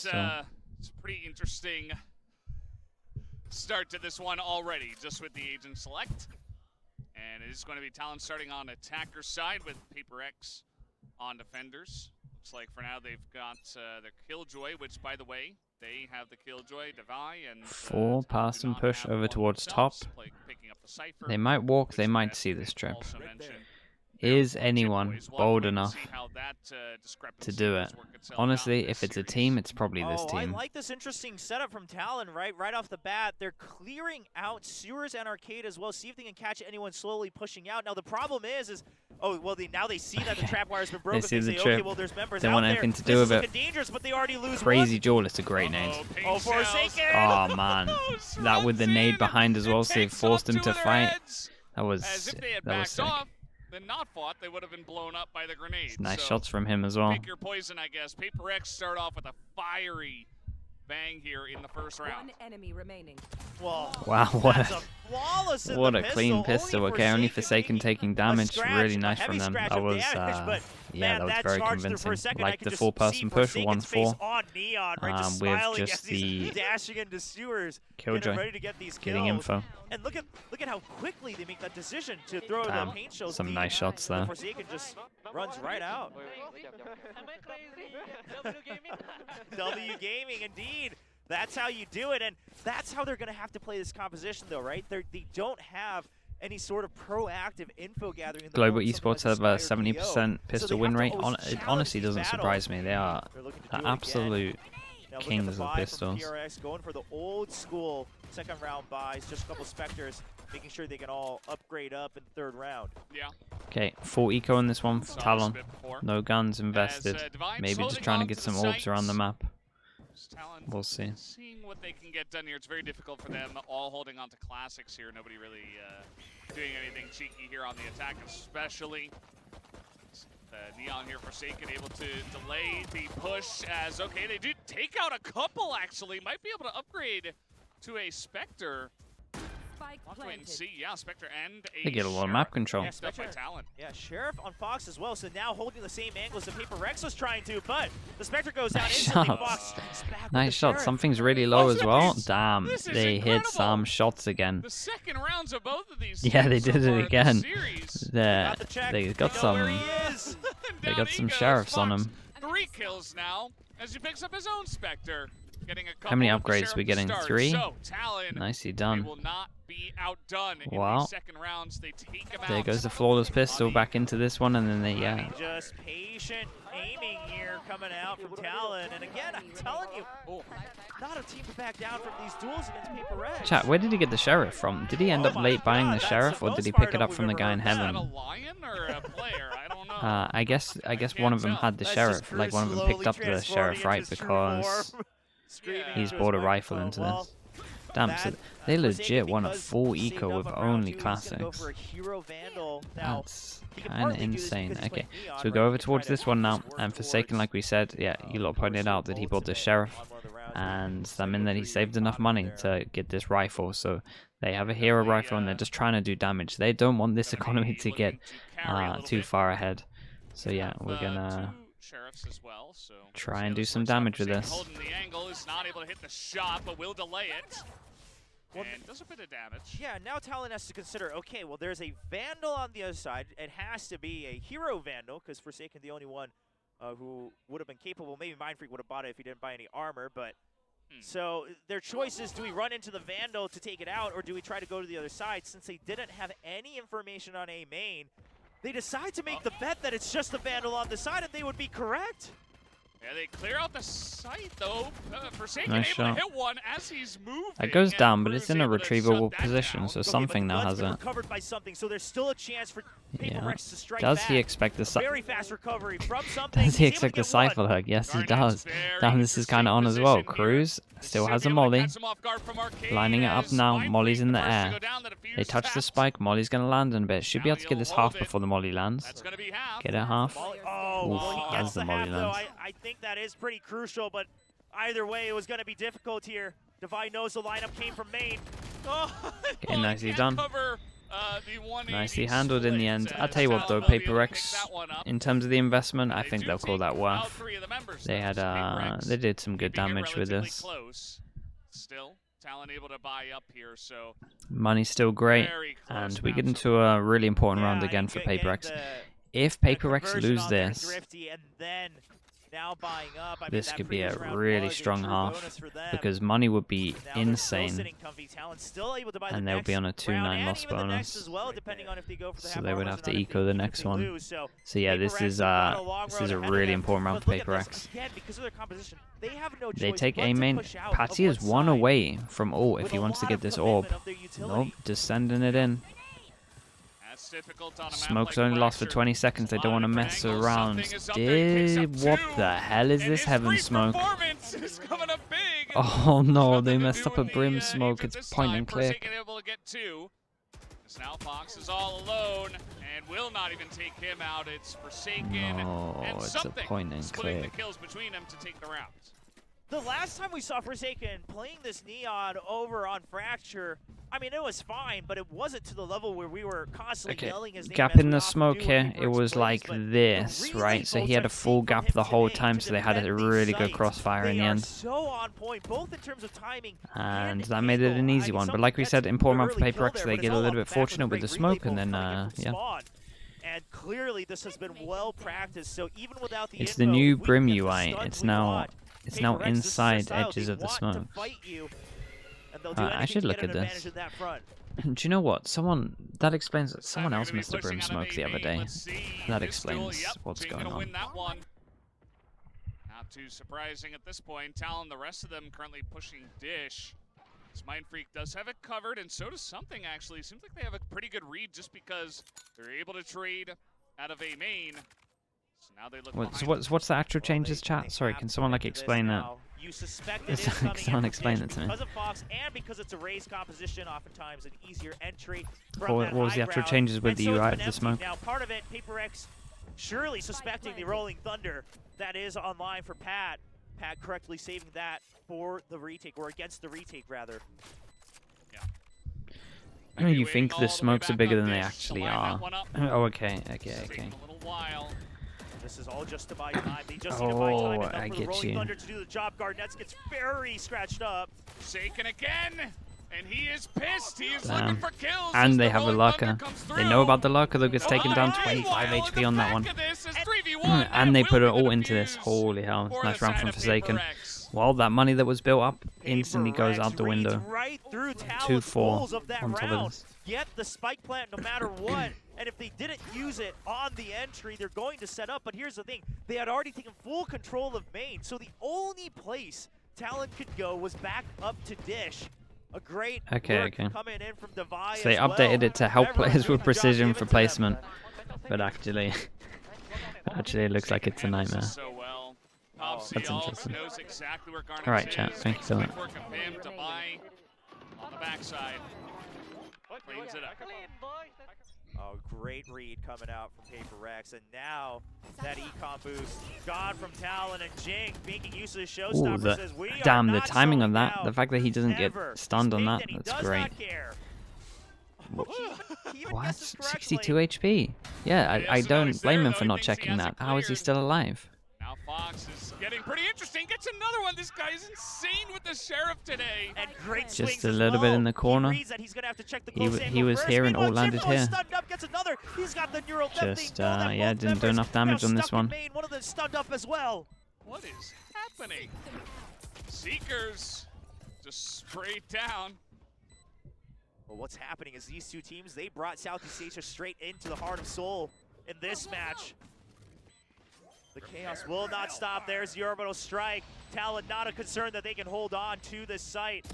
So. It's a pretty interesting start to this one already, just with the agent select. And it is going to be Talon starting on attacker side with PRX on defenders. Looks like for now they've got the Killjoy, which, by the way, they have the Killjoy, Devi, and... Full pass and push over towards top. They might walk, they might see this trip. Is anyone bold enough to do it? Honestly, if it's a team, it's probably this team. I like this interesting setup from Talon, right off the bat. They're clearing out sewers and arcade as well, see if they can catch anyone slowly pushing out. Now the problem is oh, well, now they see that the trap wire's been broken. They see the say, trip. Okay, well, there's members Don't out want there. anything to do with it. Dangerous, but they already lose Crazy one. Jewel, it's a great nade. Oh, Forsaken! Oh man, that with the nade behind as well, so they forced him to fight. That was sick. Then not fought, they would have been blown up by the grenades. Nice shots from him as well. Pick your poison, I guess. PRX start off with a fiery bang here in the first round. One enemy remaining. Well, wow, what a pistol. clean pistol. Okay, only Forsaken taking damage. Really nice from them. That was yeah, that was very convincing. Like the four-person push, 1-4. With just the dashing into sewers, Killjoy ready to get these getting info. And look at how quickly they make that decision to throw the paint shells. Some nice shots there. Forsaken just runs right out. Am I crazy? W Gaming, indeed. That's how you do it, and that's how they're going to have to play this composition, though, right? They don't have any sort of proactive info gathering. In the Global Esports have a 70% pistol win rate. It honestly doesn't surprise me. They are the absolute kings of pistols. PRX going for the old school second round buys, just a couple Spectres, making sure they can all upgrade up in the third round. Yeah. Okay, full eco in this one. Talon, no guns invested. Maybe just trying to get some orbs around the map. We'll see. Seeing what they can get done here. It's very difficult for them, all holding on to classics here. Nobody really doing anything cheeky here on the attack, especially. Neon here, Forsaken, able to delay the push as, okay, they do take out a couple, actually. Might be able to upgrade to a Spectre. I'll wait and see. Yeah, Spectre and a They get a lot of map control. Yeah, Stuff by Talon. Yeah, Sheriff on Fox as well, so now holding the same angles that PRX was trying to, but the Spectre goes down instantly. Fox back nice shot. Sheriff. Something's really low as well. Damn, they hit some shots again. The second rounds of both of these. Yeah, they did it again. They got some. They got some sheriffs on him. 3 kills now as he picks up his own Spectre. How many upgrades are we getting? 3? So, Talon, nicely done. will not be outdone wow. In the second rounds. They take him there out. Goes the flawless pistol back into this one, and then they, Just patient aiming here coming out from Talon. And again, I'm telling you, not a team to back down from these duels against PRX. Chat, where did he get the sheriff from? Did he end up late buying the sheriff, or did he pick it up from the guy in heaven? Is that a lion or a player? I don't know. I guess one of them had the sheriff. Like one of them picked up the sheriff, right? Because he's bought a rifle into this. Damn, so they legit won a full eco with only classics. That's kind of insane. Okay, so we go over towards this one now. And Forsaken, like we said, yeah, you lot pointed out that he bought the sheriff. And that meant that he saved enough money to get this rifle. So they have a hero rifle and they're just trying to do damage. They don't want this economy to get too far ahead. So yeah, we're gonna as well, so try and do some damage with this. Holding the angle is not able to hit the shot, but will delay it. And does a bit of damage. Yeah, now Talon has to consider, okay, well, there's a Vandal on the other side. It has to be a hero Vandal, because Forsaken the only one who would have been capable. Maybe Mindfreak would have bought it if he didn't buy any armor, but... So their choice is, do we run into the Vandal to take it out, or do we try to go to the other side? Since they didn't have any information on A main, they decide to make the bet that it's just the Vandal on the side, and they would be correct. Yeah, they clear out the site, though. Forsaken nice able shot. to hit one as he's moving. That goes down, but it's in a retrievable position, so something now has it. Recovered by something, so there's still a chance for PRX to strike Does back. he expect the very fast recovery from something? Does he expect the Cypher hook? Yes, he does. Damn, this is kind of on as well. Cruz still has a molly. Lining it up now. Molly's in the air. They touch the spike. Molly's going to land in a bit. Should be able to get this half before the molly lands. Get it half. Oh, as the molly lands. I think that is pretty crucial, but either way, it was going to be difficult here. Devi knows the lineup came from main. Okay, nicely done. The 180 Nicely handled in the end. split, I'll tell you what though, Talon will be able to pick PRX, that one up. in terms of the investment, I They think do they'll call take that out worth. 3 of the members, They though, had so PRX they did some good keeping it damage with relatively this. close. Still, Talon able to buy up here, so Money's still great, very close and we now, get so into a really important round Yeah, again and for getting PRX. the If the PRX conversion lose on there to this, Thrifty, and then now buying up. I mean, this that could be a previous round really was a strong true half, bonus for them. because money would be Now they're still insane, sitting comfy. Talon still able to buy the and they'll be on a next round 2-9 and loss even the next bonus. as well, depending on if they go for the So half they would armors have or to not, if eco the if next they one. lose. So Yeah, this PRX is have got a long road a ahead of really them. important round But for look at this, PRX. again, because of their composition, they have no They choice take but A to main. push out Patty of is one one side away from ult if with he a wants to lot get of this commitment orb. of their utility. Nope, just sending it in. that's difficult on a map Smoke's like only lost for Fracture. 20 seconds. They A don't lot want to of mess different angles. around. Something is up there. He picks up What 2, the hell is and this his heaven free smoke? performance is coming up big. Oh no, Nothing they to messed do up a with brim the smoke. agent It's this point time. and click. Forsaken able to get 2. Now Fox is all alone and will not even take him out. It's Forsaken No, and it's a something point and splitting click. the kills between them to take the round. The last time we saw Forsaken playing this Neon over on Fracture, I mean, it was fine, but it wasn't to the level where we were constantly Okay, yelling his name. gap as in we the often smoke do when here, PRX it was plays, like but the this, relay right? So he bolts had a I've full seen from gap him the whole today time, to so they had a defend these really good sites, crossfire in they the are end. so on point, both in terms of timing And and that made it angle. an I easy mean, one. But something like we that's said, important round for early kill PRX, there, they but it's get a all little off bit the back of fortunate with great the relay smoke, and bolt then, coming in from yeah. spawn. And clearly this has been well practiced, so even without the It's info, the new if we Brim can get the UI. stuns It's we now want, inside PRX, this is their style. edges They of the want smoke. to fight you, and they'll do I anything should to look get an at advantage this. in that front. Do you know what? That explains that This time someone they're else gonna be missed a pushing brim out of smoke the A other main. day. Let's see. That This duel, explains yep, what's Jing going gonna on. win that one. Not too surprising at this point. Talon, the rest of them currently pushing Dish. This Mind Freak does have it covered, and so does Something, actually. Seems like they have a pretty good read just because they're able to trade out of A main. So now they look behind. What's the actual Well, changes, they chat? Sorry, have can to someone commit like to this explain that? now. You suspect it Can is coming in someone from explain Dish it to me? because of Fox and because it's a Raze composition, oftentimes an easier entry from What that was the high actual ground. changes with And the so it's UI been of the empty. smoke? Now part of it, PRX surely suspecting the Rolling Thunder that is online for Pat. Pat correctly saving that for the retake, or against the retake rather. You think all the the way smokes are back bigger on than they Dish to actually line that are. one up. Oh, okay. It's taking a little while. This is all just to buy time. They just need to buy time Oh, enough I for the get Rolling you. Thunder to do the job. Garnets gets very scratched up. Forsaken again, and he is pissed. He is Damn. looking for kills. as And they the have a Rolling lurker. Thunder comes They through. know about the lurker that gets Oh, taken down meanwhile, 25 at HP the on that back one. of this is 3v1, And they will put be it the all into this. defuse Holy hell. for Nice the round side from of Forsaken. PRX. Well, that money that was built up instantly goes PRX out the reads window. right through Talon's 2-4 goals of that on top of round. this. Get the spike plant no matter what. And if they didn't use it on the entry, they're going to set up. But here's the thing. They had already taken full control of main. So the only place Talon could go was back up to Dish. A great work coming in from Devi So they as updated well. it to help Everyone's players doing with the job precision given for to them. placement. But actually, it looks like it's a Handles nightmare. this so well. Popsy That's also interesting. knows exactly where Garnet Alright, is. chat. Thank you so Quick much. work of him to buy on the backside. Cleans it up. Clean, boys. Oh, great read coming out from PRX, and now that econ boost gone from Talon, and Jing making use of the Ooh, showstopper says we damn, are the not timing on slowing that. down The fact that he doesn't get ever. stunned on He's that, picked and he that's does great. not care. He even What? guesses correctly. 62 HP? Yeah, He I has to know don't he's blame there, him though. for He not thinks he checking has that. it How is he cleared. still alive? Now Fox is getting pretty interesting. Gets another one. This guy is insane with the Sheriff today. And great Just swings a as little bit well. in the corner. He reads that he's gonna have to check the He close w- angle he was first. here and Meanwhile, all landed Jimbo is here. stunned up, gets another. He's got the neural depth. Just, They know that yeah, both didn't do members enough damage now on this stuck in one. main. One of them stunned up as well. What is happening? Seekers just sprayed down. Well, what's happening is these two teams, they brought Southeast Asia straight into the heart of Seoul in this match. The chaos will not stop. There's the orbital strike. Talon not a concern that they can hold on to this site.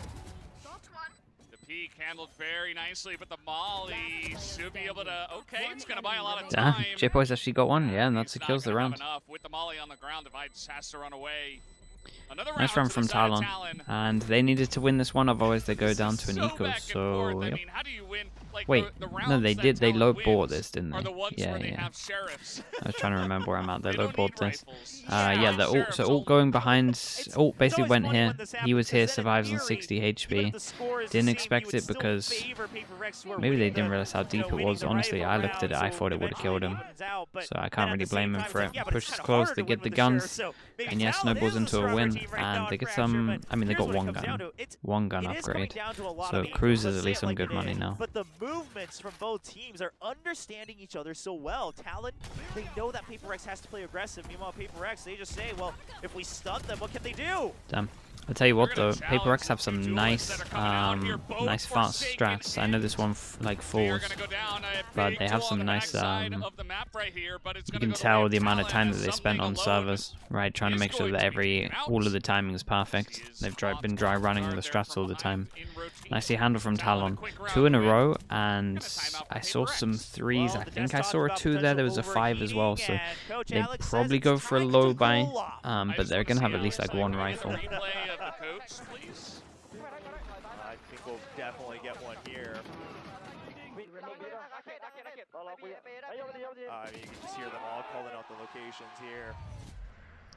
The peak handled very nicely, but the Molly should be able to. Okay, it's going to buy a lot of Damn, time. J-Boy's actually got one. Yeah, and that He's secures not the gonna have round. enough with the Molly on the ground. Divide just has to run away. Another Nice round run to from the side of Talon. And they needed to win this one, otherwise they go down to an eco. back and So, forth. I yep. mean, how do you win? Like, Wait, the no, rounds they that did. They Talon low bought wins this, didn't are they? the ones Yeah, where they yeah. have sheriffs. I was trying to remember where I'm at. They They low don't bought need this. rifles. Yeah, the ult. Sheriffs So only. ult going behind. Ult It's basically always went funny here. when this He happens, was here, 'cause then in survives on theory, 60 even HP. if the score is the Didn't same, expect you would it still because favor PRX who are maybe they winning didn't the, realize how you know, deep it winning was. the Honestly, rival I looked at round, it. I so thought it would have killed eventually him. it evens out, but So I then can't at really the same blame him time, for it's it. like, yeah, but it's Push is kinda close. harder They to get win the with the sheriff, guns. so maybe And yes, Talon snowballs is a into a stronger win. team right And now they at get Fracture, some. but I mean, they here's got what it one comes down gun. to. It's One gun It is coming upgrade. down to a lot So of angles. Cruz is Let's at say least it some like good it money is. now. But the movements from both teams are understanding each other so well. Talon, they know that PRX has to play aggressive. Meanwhile, PRX, they just say, well, if we stun them, what can they do? Damn. I'll tell you what They're though, gonna challenge PRX have the some two nice, duelists that are coming out here, both nice fast Forsaken strats. I know this one like They are falls, gonna go down a but big they have duel on some the nice. backside of the map right here, but it's You gonna can go the way tell of the amount of Talon time as that they spent something on alone servers, right? Trying to is make sure going that to be taken out. all of the timing is perfect. He is They've caught been dry off running guard the there strats from all the behind time. in rotation. Nicely handled from Talon, a Talon. quick round 2 in a win. row, and Gonna time out for I saw some PRX. 3s. Well, I the think Jets I talked saw a about 2 there. There was a potential 5 as well, overheating, so and Coach they'd Alex says probably it's go for a time low to buy, cool off. I but just they're wanna gonna see have at how least it's like one Can we rifle. get a replay of the coach, please? I think we'll definitely get one here. I mean, you can just hear them all calling out the locations here.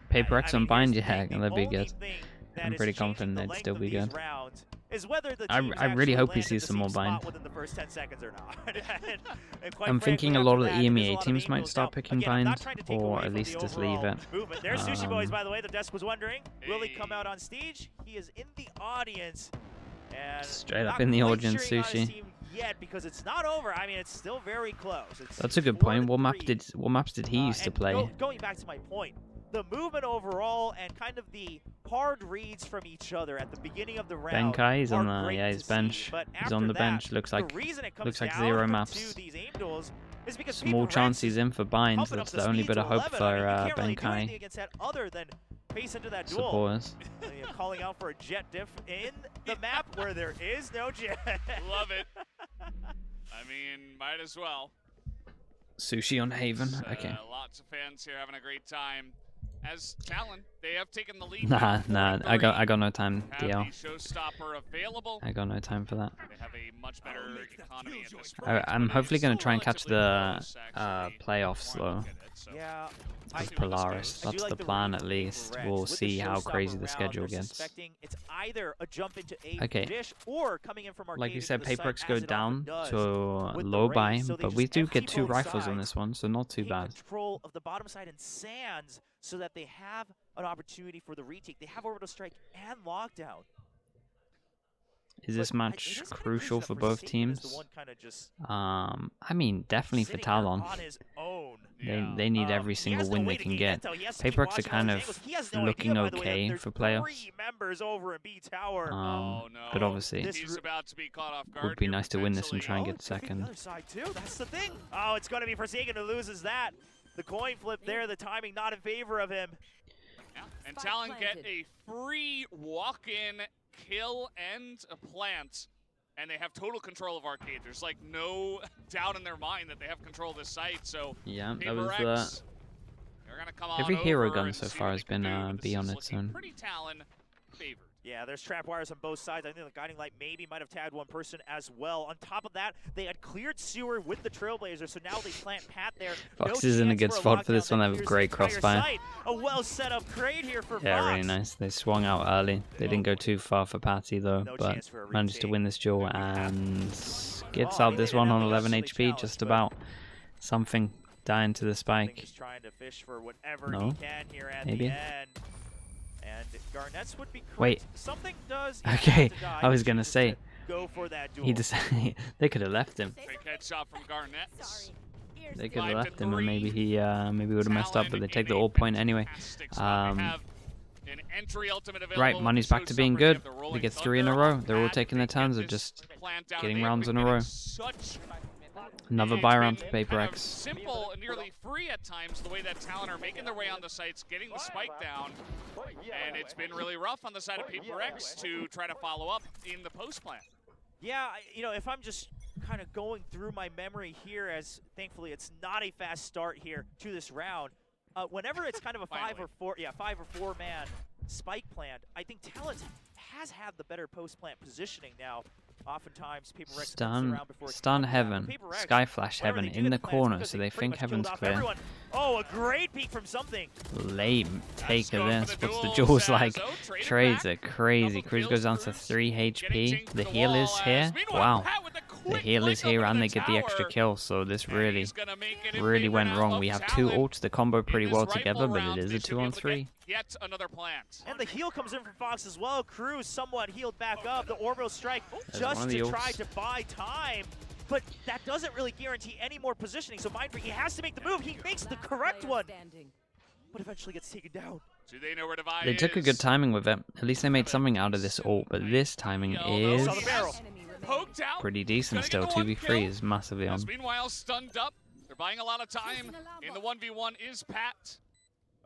Paper I X mean, on bind, here's the yeah, thing, that'd be the only good. thing that I'm is pretty changing confident the they'd length still of be these good. rounds is whether the I teams really actually hope we land see at the some same more spot bind. within the first 10 seconds or not. And quite I'm frankly, thinking a after lot of the that, it is a EMEA lot of teams might angles. start Now, picking again, I'm not bind, trying to take or away at from least the just leave overall it. movement. There's Sushi Boys, by the way. The desk was wondering, will he come out on stage? He is in the audience. And Straight up not in the quite audience, cheering on his Sushi. team yet because it's not over. I mean, it's still very close. It's That's a good 4-3. point. What maps did he used to And play? going back to my point, the movement overall and kind of the hard reads from each other at the beginning of the round. Benkai, he's on are the great yeah, to his see. bench. But He's on after the that, bench. Looks like the reason it comes down 0 to maps. these aim duels is because Small PRX chance he's in for bind. pumping up That's the the only speed bit to of hope 11. for I mean, you can't really do anything Benkai against that other than pace into that duel. supporters. Calling out for a jet diff in the map where there is no jet. Love it. I mean, might as well. Sushi on Haven. Okay. Lots of fans here having a great time. As Talon, they have taken the lead. Nah, now, I 4-3. got no time, Have DL. the showstopper available. I got no time for that. They have a much better economy at this point. I'm but hopefully it's gonna still try and catch the relatively close, actually, playoffs when you though. look at it, so Yeah. we'll Of see where this Polaris. goes. I do That's like the the plan read at from least. PRX. We'll With the see how showstopper crazy the round, schedule they're gets. suspecting it's either a jump into a Okay. dish or coming in from arcade Like you into said, the site, PRX as go it often down does to with the low buy, Raze, so they but just we do empty get 2 both rifles on sides, this one, so not too take bad. control of the bottom side and sands so that they have an opportunity for the retake. They have orbital strike and lockdown. Is this But match it is kinda crucial crazy for that both Forsaken is the teams? one kinda just I mean, definitely for sitting here Talon. on his own. They need every He single has no win way they to can gain get. intel. He has to keep PRX are watching all kind those of angles. He has no looking idea, by the way, that okay there's for playoffs. 3 members over in B Tower. Oh no! But obviously, This He's about to be caught off guard. would be here, nice to win this and try and potentially. get It could be the second. other side too. That's the thing. Oh, it's going to be Forsaken who loses that. The coin flip there, the timing not in favor of him. Yeah. And Spike Talon get planted. a free walk-in kill and a plant, and they have total control of arcade. There's like no doubt in their mind that they have control of this site. So Yeah, that was PRX, they're gonna come on every hero over gun and so see far what has they can been do, but B this on is its looking own. pretty Talon favored. Yeah, there's trap wires on both sides. I think the guiding light maybe might have tagged one person as well. On top of that, they had cleared sewer with the Trailblazers, so now they plant Pat there. Fox is in a good spot for this one. They have a great crossfire. Site. A well set up crate here for Yeah, Fox. really nice. They swung out early. They didn't go too far for Patty though, No but chance for a managed to retake. win this duel And we have- and gets Oh, I out mean, this they one didn't on have 11 the HP, challenge, just but about. Something dying to the I think spike. he's trying to fish for whatever No? he can here at Maybe? the end. And Garnett's would be correct. Wait. Something does Okay, have to die. I was He gonna chooses say, to go for that duel. He decided they could have left him. Quick headshot from Garnett. They could have 5 to left him, and 3. maybe he maybe would have messed up. But they take the all all point anyway. Right, money's back to being good. They get 3 in a row. They're all taking their turns of just getting rounds in a row. Another buy round for PRX. Simple and nearly free at times the way that Talon are making their way on the sites, getting the spike down, and it's been really rough on the side of PRX to try to follow up in the post plan. Yeah, you know, if I'm just kind of going through my memory here, as thankfully it's not a fast start here to this round. Whenever it's kind of a 5 or 4 man spike plant. I think Talon has had the better post-plant positioning now. Oftentimes, Paper Rex comes around before Stun Heaven, Sky Flash Heaven in the corner, so they think Heaven's clear. Everyone. Oh, a great peek from something. Late take of this. What's the Jaws like? Trades are crazy. Cruz goes down to 3 HP. The heal is here. Wow. The heal is here and they get the extra kill, so this really went wrong. We have 2 ults that combo pretty well together, but it is a 2-on-3. Yet another plant. And the heal comes in from Fox as well. Cruz somewhat healed back up. The orbital strike just to try to buy time. But that doesn't really guarantee any more positioning, so Mindfreak, he has to make the move. He makes the correct one, but eventually gets taken down. Do they know where Devi They took a good timing with it. At least they made something out of this ult, but this timing is pretty decent still. 2v3 is massively on. Meanwhile, stunned up. They're buying a lot of time. In the 1v1 is Pat.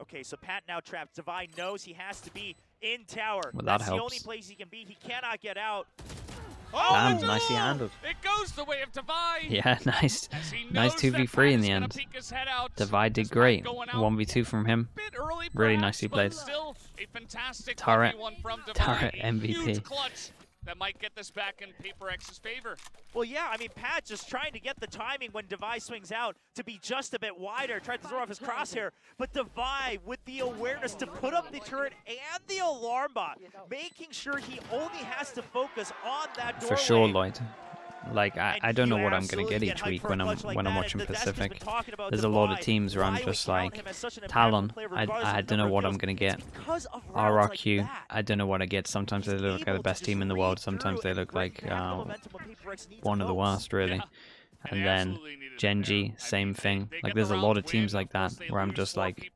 Okay, so Pat now trapped. Devi knows he has to be in tower. Well, that That's helps. the only place he can be. He cannot get out. Damn, nicely handled. It goes the way of Devi. Yeah, nice 2v3 in the end. Devi did great. 1v2 from him. Really nicely played. Still a fantastic Turret Turret MVP. Huge clutch that might get this back in Paper X's favor. Well, yeah, I mean, Pat just trying to get the timing when Devi swings out to be just a bit wider, tried to throw off his crosshair, but Devi with the awareness to put up the turret and the alarm bot, making sure he only has to focus on that doorway. For sure, Lloyd. Like, I don't know what I'm going to get each week when I'm watching Pacific. There's a lot of teams where I'm just like, Talon, I don't know what I'm going to get. RRQ, I don't know what I get. Sometimes they look like the best team in the world. Sometimes they look like one of the worst, really. And then Genji, same thing. Like, there's a lot of teams like that where I'm just like,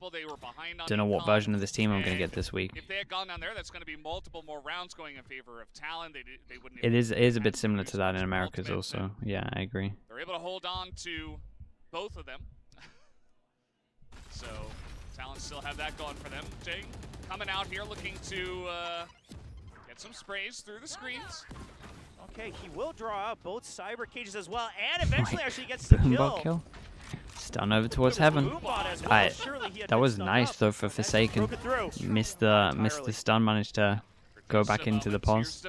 don't know what version of this team I'm going to get this week. If they had gone down there, that's going to be multiple more rounds going in favor of Talon. They wouldn't. It is a bit similar to that in Americas also. Yeah, I agree. They're able to hold on to both of them. So Talon still have that going for them. Jay coming out here looking to get some sprays through the screens. Okay, he will draw out both cyber cages as well, and eventually actually gets the kill. Stun over towards Heaven. That was nice though for Forsaken. Missed the stun, managed to go back into the pause.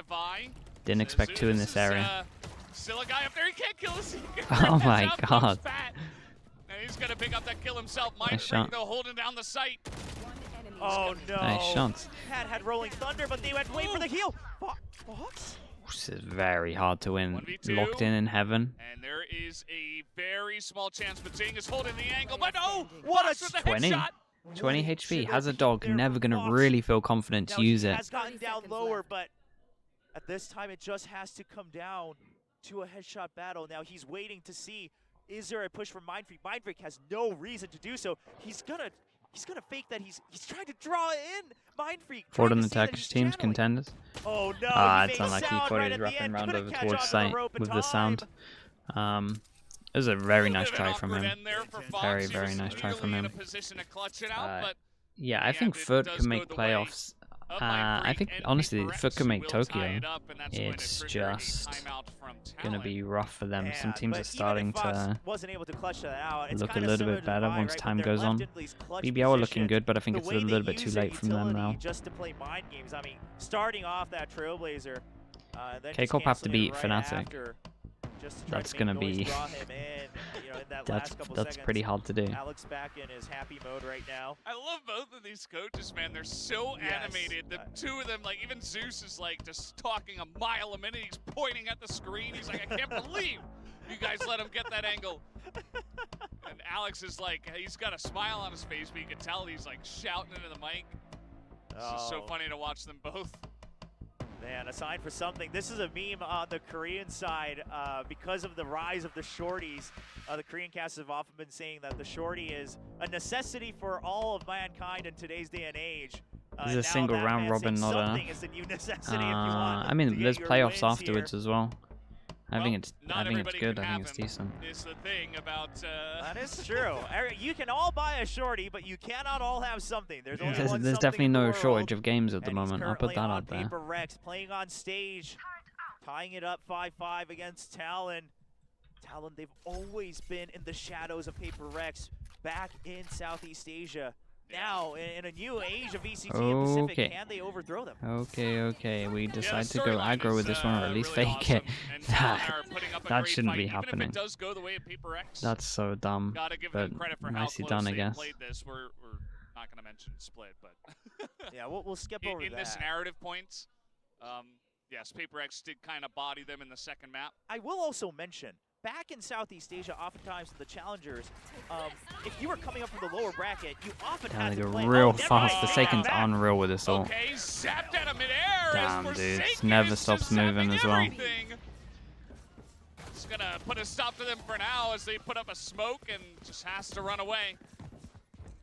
Didn't expect 2 in this area. Still a guy up there, he can't kill us. Oh my god. And he's gonna pick up that kill himself. Nice shot. Though holding down the site. Oh no. Nice shots. Pat had rolling thunder, but they went to wait for the heal. Fox? This is very hard to win. Locked in Heaven. And there is a very small chance, but Zing is holding the angle. But oh, what a 20. 20 HP. Has a dog. Never going to really feel confident to use it. He has gotten down lower, but at this time it just has to come down to a headshot battle. Now he's waiting to see, is there a push from Mindfreak? Mindfreak has no reason to do so. He's gonna fake that he's trying to draw in Mindfreak. Forward on the Turkish team's contenders. Oh no! It's unlucky. He thought he was wrapping around over towards site with the sound. It was a very nice try from him. Very, very nice try from him. Yeah, I think Foot can make playoffs. I think, honestly, Foot can make Tokyo. It's just going to be rough for them. Some teams are starting to look a little bit better once time goes on. BBL are looking good, but I think it's a little bit too late from them now. K-Corp have to beat Fnatic. That's gonna be that's pretty hard to do. Alex back in his happy mode right now. I love both of these coaches, man. They're so animated. The two of them, like even Zeus is like just talking a mile a minute. He's pointing at the screen. He's like, I can't believe you guys let him get that angle. And Alex is like, he's got a smile on his face, but you can tell he's like shouting into the mic. It's just so funny to watch them both. Man, a sign for something. This is a meme on the Korean side because of the rise of the shorties. The Korean cast have often been saying that the shorty is a necessity for all of mankind in today's day and age. Is a single round robin not enough? I mean, there's playoffs afterwards as well. I think it's good. I think it's decent. Is the thing about that is true. You can all buy a shorty, but you cannot all have something. There's definitely no shortage of games at the moment. I'll put that out there. Paper Rex playing on stage, tying it up 5-5 against Talon. Talon, they've always been in the shadows of Paper Rex back in Southeast Asia. now in a new age of VCT and Pacific, Okay. can they overthrow them? Okay. We Yeah, the decide to go storyline aggro is, with this one, or at least really fake it. awesome, and Talon are putting up a That great shouldn't fight, be even happening. If it does go the way of PRX, That's so dumb. gotta give But them credit for nicely how close done, I they guess. played this. We're not gonna mention split, but Yeah, we'll skip over in that. this narrative points, yes, PRX did kind of body them in the second map. I will also mention, back in Southeast Asia, oftentimes the challengers, if you were coming up from the lower bracket, you often Yeah, had they to go play real never fast. mind, Forsaken's take that back. unreal with this ult. Okay, zapped out of midair. Damn, as dude, Forsaken never is stops just moving zapping as well. everything. It's gonna put a stop to them for now as they put up a smoke and just has to run away.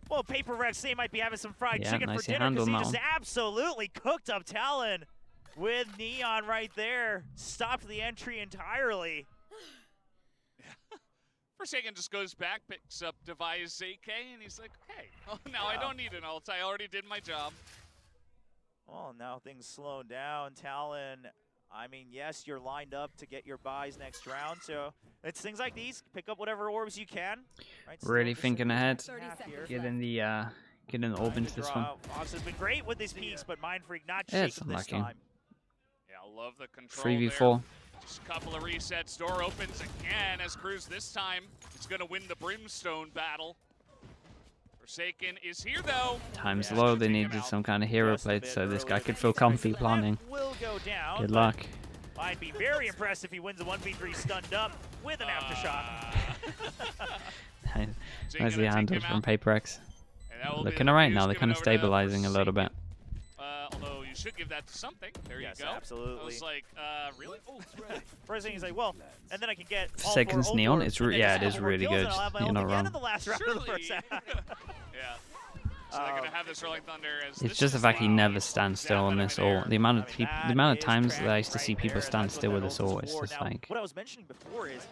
Well, PRX, they might be having some fried Yeah, chicken for nicely dinner because he handled just that absolutely cooked up Talon with Neon right there. Stopped the entry entirely. Forsaken just goes back, picks up Device AK, and he's like, hey, oh, now I don't need an ult. I already did my job. Well, now things slow down. Talon, I mean, yes, you're lined up to get your buys next round, so it's things like these. Pick up whatever orbs you can. Right, Really still thinking ahead. 30 seconds Getting the orb into this one. Fox has been great with his peaks, but Mind Freak not Yeah, it's shaking this unlucky. time. Yeah, I love the control 3v4. there. Just a couple of resets. Door opens again as Cruz this time is going to win the Brimstone battle. Forsaken is here, though. Time's Yeah, low. should They take him needed out. some kind of hero Just a plate, bit so this early, guy but could feel comfy the planning. map will go down, Good but luck. I'd be very impressed if he wins a 1v3 stunned up with an aftershock. Nicely handled from PRX. And that will be Looking the alright fuse now. They're given kind of over to stabilizing a little bit. Forsaken. Although you should give that to something. There Yes, you go. absolutely. I was like, really? First thing he's like, well, and then I can get all Forsaken's 4 Neon, orbs, it's and then yeah, just it is couple more really kills, good. and I'll have my You're ult not again wrong. in the last round of the Surely. first half. Yeah. So they're gonna have this Rolling Thunder as It's this just the is fact he the never stands still on this ult. The amount of I mean, the amount of that times is that I used to see tragic people right stand there. still with That's this what ult, that it's ult is just for. Now, like, what I was mentioning before is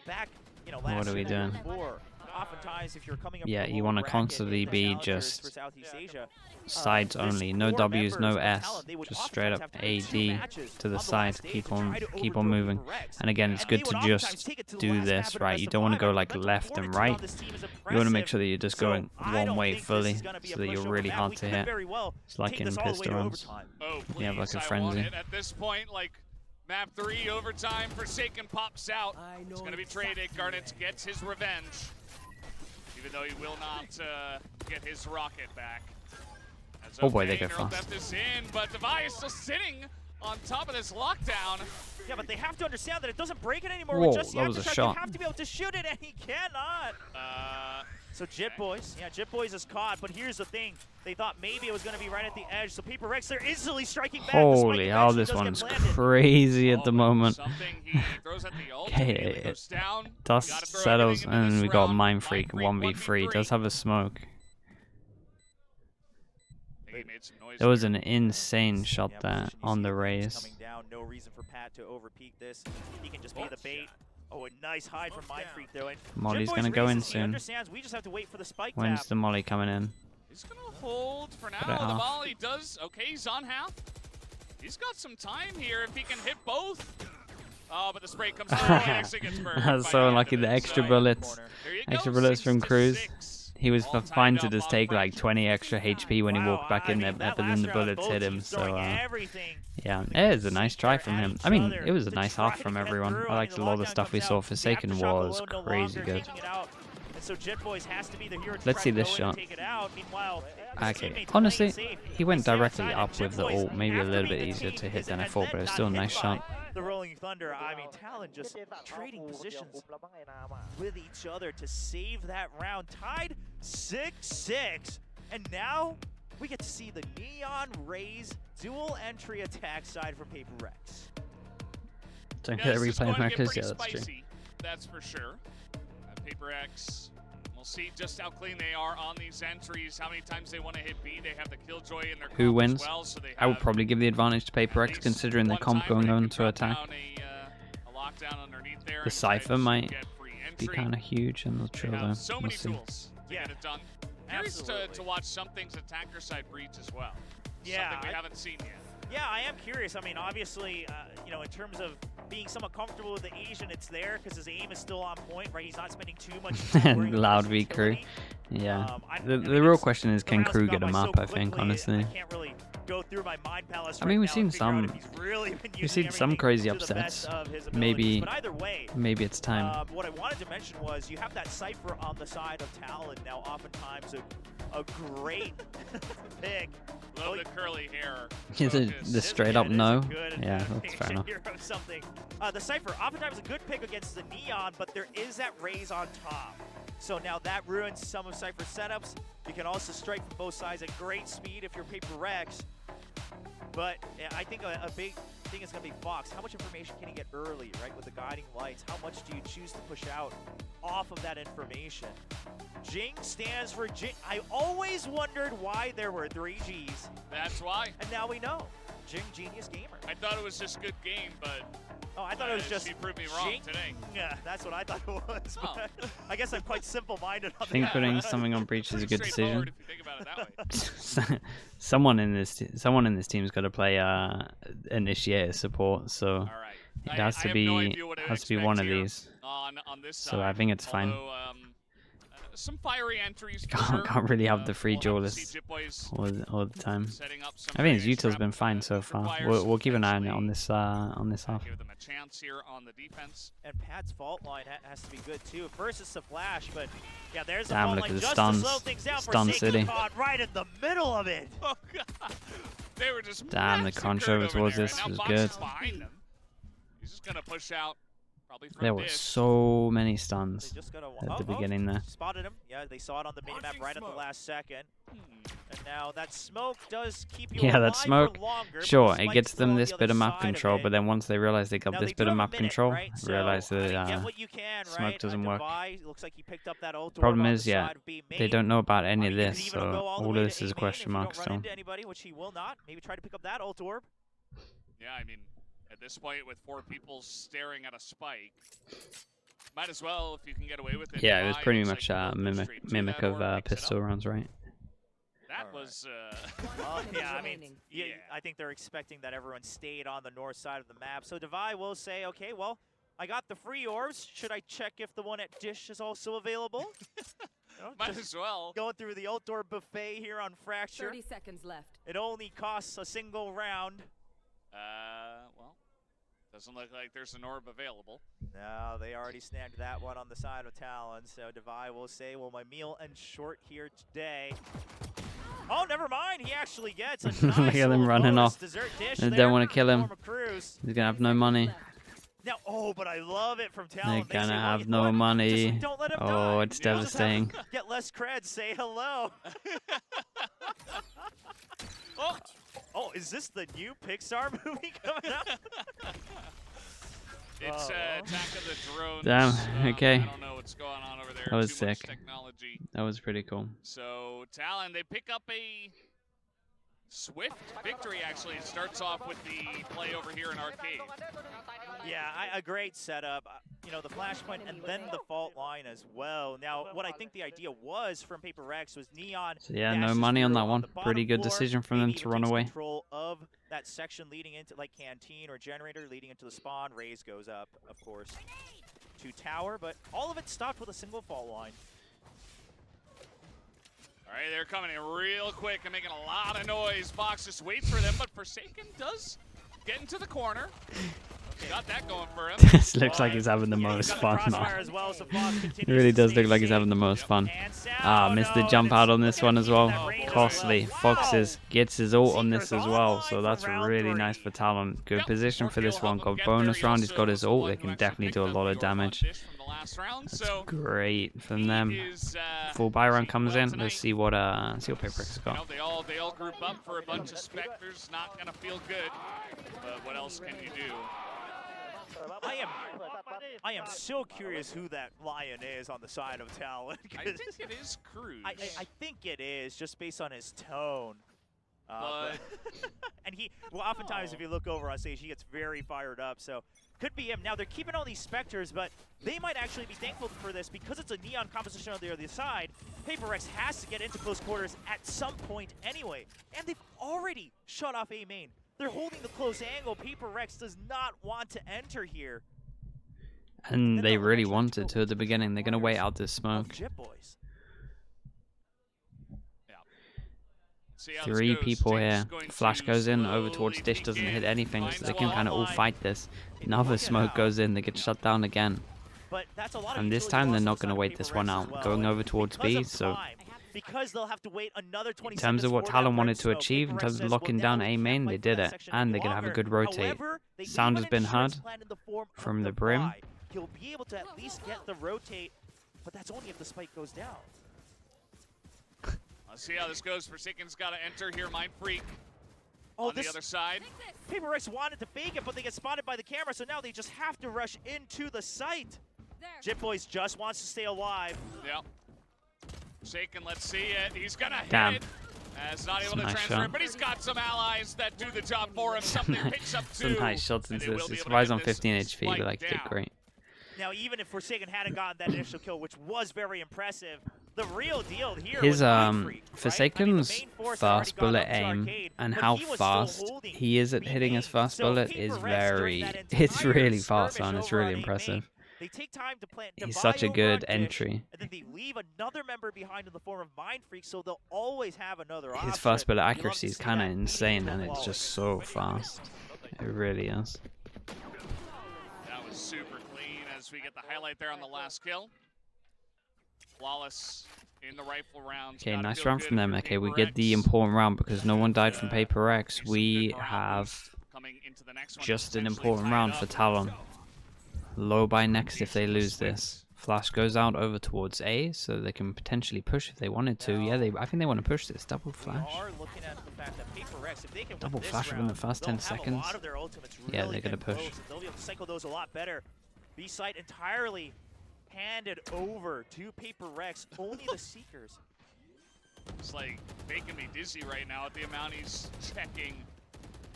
back, What are we last year doing? before, oftentimes if you're coming up Yeah, from the you lower wanna bracket constantly in the be challengers just for Southeast Asia, sides there's only, no 4 W's, no members of S, Talon. They would just straight oftentimes up have to do 2 AD matches to the on side, last stage keep to on try to keep overthrow on moving. PRX. And again, it's And they good would to oftentimes just take it to the do last this map right. of You best don't want to of go 5. like Mental left and fortitude right. on this team is You want to make impressive. sure that you're just So going I one don't way think this fully, is gonna be a so that you're pushover really map. hard We to could hit. very well It's like take in this all the way pistol to rounds. overtime. Oh, please, You have like a I want frenzy. it at this point. Like, map 3, overtime, Forsaken pops out. It's going to be traded. Garnet gets his revenge. Even though he will not get his rocket back. As Oh boy, they okay, go Neural fast. Depth is in, but Device still sitting on top of this lockdown. Yeah, but they have to understand that it doesn't break it anymore. Whoa, with just the that was a aftershock. shot. You have to be able to shoot it, and he cannot. So Jit Boys, yeah, Jit Boys is caught, but here's the thing. They thought maybe it was going to be right at the edge, so PRX, they're instantly striking back. Holy hell, this one's crazy at the moment. Something he throws at the ult, Okay, immediately goes down. Dust Gotta throw settles, everything into and this we got round. Mind Freak 1v3. Does have a smoke. He made some noise There was there. an insane shot Yeah, there position, you on see the the flames Raze. coming down. No reason for Pat to overpeak this. He can just be the bait. Oh, a nice hide from Mind Freak though. And Molly's Jit gonna Boys go in raises, he soon. understands we just have to wait for the spike When's tap. the Molly coming in? He's gonna hold for it now. The half. volley does okay. He's on half. He's got some time here if he can hit both. Oh, but the spray comes through and actually gets burned. That's by so the end unlucky. of The it. extra So, bullets. there you Extra go, bullets from 6 to Cruz. 6. He was All fine tied to up just on take like Fracture. 20 extra HP when he Wow, walked back I in mean, there, that but then the last round, bullets both hit him. teams So throwing everything. yeah, it is a nice try from him. I mean, it was a to nice try half to from get everyone. through. I liked mean, a lot of the lockdown stuff we comes saw. out. The Forsaken aftershock was alone no crazy longer good. taking it out. And so Jit Boys has to be the hero to Let's try see to this go in and shot. take it out. Meanwhile, his Okay, teammates honestly, playing it safe. he went They stay directly outside, up and with Jit the Boys, ult. Maybe a after little being bit the easier team to hit than I and thought, but then it's got still a hit nice by shot. The Rolling Thunder. I mean, Talon just trading positions with each other to save that round. Tied 6-6. And now we get to see the Neon Raze dual entry attack side for PRX. Don't Yeah, get a this is replay going to on get Records. pretty Yeah, that's true. spicy, that's for sure. PRX, we'll see just how clean they are on these entries, how many times they want to hit B. They have the Killjoy in their Who comp wins? as well, so they I would have probably give the advantage to at PRX least considering the one comp time where going they on can to drop attack. down a lockdown underneath there The and try Cypher to might get free Be entry. kind of huge, and the They chill have though. so We'll many see. tools to Yeah, get it done. Curious absolutely. to watch some things attacker side breach as well. Yeah, Something we haven't seen yet. Yeah, I am curious. I mean, obviously, you know, in terms of being somewhat comfortable with the Asian, it's there because his aim is still on point, right? He's not spending too much time worrying about Loud his V crew. utility. Yeah. I The mean, real it's- question is, the can rounds Crew have get gone him by so up, I think, quickly, honestly. I can't really go through my mind palace I mean, right we've now seen and figure out some- if he's really been We've using seen some everything crazy to the best upsets. of his abilities. But either way, Maybe it's time. what I wanted to mention was you have that Cypher on the side of Talon now, oftentimes a great pick. A little bit curly hair. the focus. straight up It is a no. good Yeah, that's adaptation fair enough. here of something. The Cypher, oftentimes a good pick against the Neon, but there is that Raze on top. So now that ruins some of Cypher's setups. You can also strike from both sides at great speed if you're PRX. But I think a big thing is going to be Fox. How much information can he get early, right, with the guiding lights? How much do you choose to push out off of that information? Jing stands for Jing. I always wondered why there were 3 Gs, That's why. and now we know. Jing, genius gamer. I thought it was just good game, but Oh, I thought it was just she proved me wrong Jing. today. Yeah, that's what I thought it was. Oh. But I guess I'm quite simple-minded on I think that. putting something on Breach is a Pretty good straightforward decision. if you think about it that way. someone in this team's got to play initiator support, so All right. it has I to have be no idea what to has to be expect one of here these. on this So side. I think it's fine. Although, some fiery entries. For Can't sure. really have the free we'll have to see duelists Jip Boys all the time. setting up some I think his very util's been trap, fine so far. requires We'll keep an eye on it on defensively, this half. Give them a chance here on the defense. And Pat's fault line has to be good too. First it's the flash, but yeah, there's the Damn, fault look line at the just stuns. to slow things down. Stun Forsaken City. caught right in the middle of it. Oh god, they were just Damn, the massacred contra over towards there. this And now was Fox good. is behind them. He's just gonna push out. Probably from There were dish. so many They stuns just gotta at the beginning there. spotted him. Yeah, they saw it on the minimap right at the last second. And now that smoke does keep you Yeah, that alive smoke, for longer, but sure, the it spike's gets still them on this the bit other of map side control, it. but then once they realize they got Now, this they bit do of have a map minute, control, right? So, realize I mean, that get what you can, smoke right? doesn't work. Devi looks like he picked up that ult Problem orb on is, the yeah, side of B they main. don't know about any I of mean, you this, could even go so all the all way of to this is a A main question if you mark don't run still. into anybody, which he will not. Maybe try to pick up that ult orb. Yeah, I mean, at this point, with 4 people staring at a spike, might as well if you can get away with it. Yeah, it was Divide, pretty looks much like he'll go mimic straight to mimic that of orb, picks it pistol up. rounds, right? That Alright. was. Yeah, I mean, Yeah. I think they're expecting that everyone stayed on the north side of the map. So Devi will say, okay, well, I got the free orbs. Should I check if the one at Dish is also available? You know, Might just as well. going through the ult orb buffet here on Fracture. 30 seconds left. It only costs a single round. Well, doesn't look like there's an orb available. No, they already snagged that one on the side of Talon. So Devi will say, well, my meal ends short here today. Oh, never mind. He actually gets a nice Look at them little running bonus off. dessert dish They there don't want to kill him. for Cruz. He's gonna have no money. Now, oh, but I love it from They're Talon. They gonna say, well, have you know no what? money. Just don't let him Oh, die. it's Just have him devastating. Get less cred. Say hello. Oh! Oh, is this the new Pixar movie coming out? It's Oh. Attack of the Drones. Damn, okay. I don't know what's going on over there. That was Too much sick. technology. That was pretty cool. So Talon, they pick up a swift victory. Actually, it starts off with the play over here in arcade. Yeah, a great setup. You know, the flashpoint and then the fault line as well. Now, what I think the idea was from PRX was Neon. So yeah, no dashes money on through that one. the bottom Pretty good floor, decision from them maybe to even run takes away. Control of that section leading into like canteen or generator leading into the spawn. Raze goes up, of course, to tower, but all of it stopped with a single fault line. All right, they're coming in real quick and making a lot of noise. Fox just waits for them, but Forsaken does get into the corner. Got that going for him. This looks like he's having the Yeah, he's most got the fun, crossfire man. as well, so Fox It continues really to does stay look like he's safe. having the most fun. And Sal, Ah, missed the no, jump and out on it's this one as looking well. at that range Costly. as well. Foxes gets his ult on this Seekers as well, online so for that's round really nice 3. for Talon. Good Yep, position for this Ordeal one. helped him Got get there. bonus He round. He's also got his was the ult. one They who can actually definitely picked do a up lot the of orb on damage. Dish from the last round, so Great from he them. is, Full buy run seeing comes well in. tonight. Let's see what PRX You know, got. they all group up for a bunch of specters. Not gonna feel good, but what else can you do? I am so curious who that lion is on the side of Talon. I think it is Cruz. I think it is just based on his tone. But- and oftentimes if you look over on stage, he gets very fired up. So could be him. Now they're keeping all these specters, but they might actually be thankful for this because it's a neon composition on the other side. PRX has to get into close quarters at some point anyway, and they've already shut off A main. They're holding the close angle. PRX does not want to enter here. And Then they they'll really eventually have wanted go to at the beginning. They're going to wait corners out this of smoke. Jip Boys. Let's see how 3 this goes. people Jake's here. going Flash to goes in, over towards slowly Dish, doesn't begin. hit anything, so they can Finds kind of all one. fight this. Another smoke goes in, they get shut down again. But that's a lot of And this utility time they're loss on not the going to side of wait this one PRX as out. well. Going And over towards because B, of so time, because they'll have to wait another 20 in terms of what seconds for that Talon wanted red to smoke, achieve, in PRX terms of says, locking well, down now A we can't main, fight they for did that it. section And any they're going to have a longer. good rotate. However, they Sound has even been insurance heard plan in the form from of the Brim. buy. He'll be able to at least get the rotate, but that's only if the spike goes down. Let's see how this goes. Forsaken's got to enter here. Mind Freak Oh, on the other side. PRX wanted to bake it, but they get spotted by the camera, so now they just have to rush into the site. Jit Boys just wants to stay alive. Yep. Forsaken, let's see it. He's going to Damn. hit it. As not able to Nice transfer shot. it, but he's got some allies that do the job for him. Something picks up Some two. nice shots and into they this. will be This able to Rise get on this 15 HP, spike but like, did down. great. Now, even if Forsaken hadn't gotten that initial kill, which was very impressive, the real deal here His was Mind Freak, right? Forsaken's I mean, the main force had already fast gone bullet up to aim Arcade, and but how he was still fast holding he is at B hitting his main. fast So bullet is PRX very, during that it's entire really fast, skirmish man. It's over really on A impressive. main, they take time to plant He's Divide such a over good on Dish, entry. and then they leave another member behind in the form of Mind Freak, so they'll always have another option. His fast bullet You love to accuracy is see kind of that insane, lead and to it's flawless. just so fast. It really is. That was super clean as we get the highlight there on the last kill. Flawless in the rifle rounds. Okay, Gotta nice feel round good from if them. you're Okay, we get the PRX. important round because no one died from Paper X. Some We good morale have boost coming into the next one to just an potentially important tie it round up. for Talon. Low by next if they lose this. Flash goes out over towards A, so they can potentially push if they wanted to. Yeah, I think they want to push this. Double flash. We are looking at the fact that PRX, if they can Double win flash this within the round, first they'll 10 have seconds. A lot of their ultimates Yeah, really they're gonna been push. close, and they'll be able to cycle those a lot better. B site entirely handed over to PRX. Only the Seekers. It's like making me dizzy right now at the amount he's checking.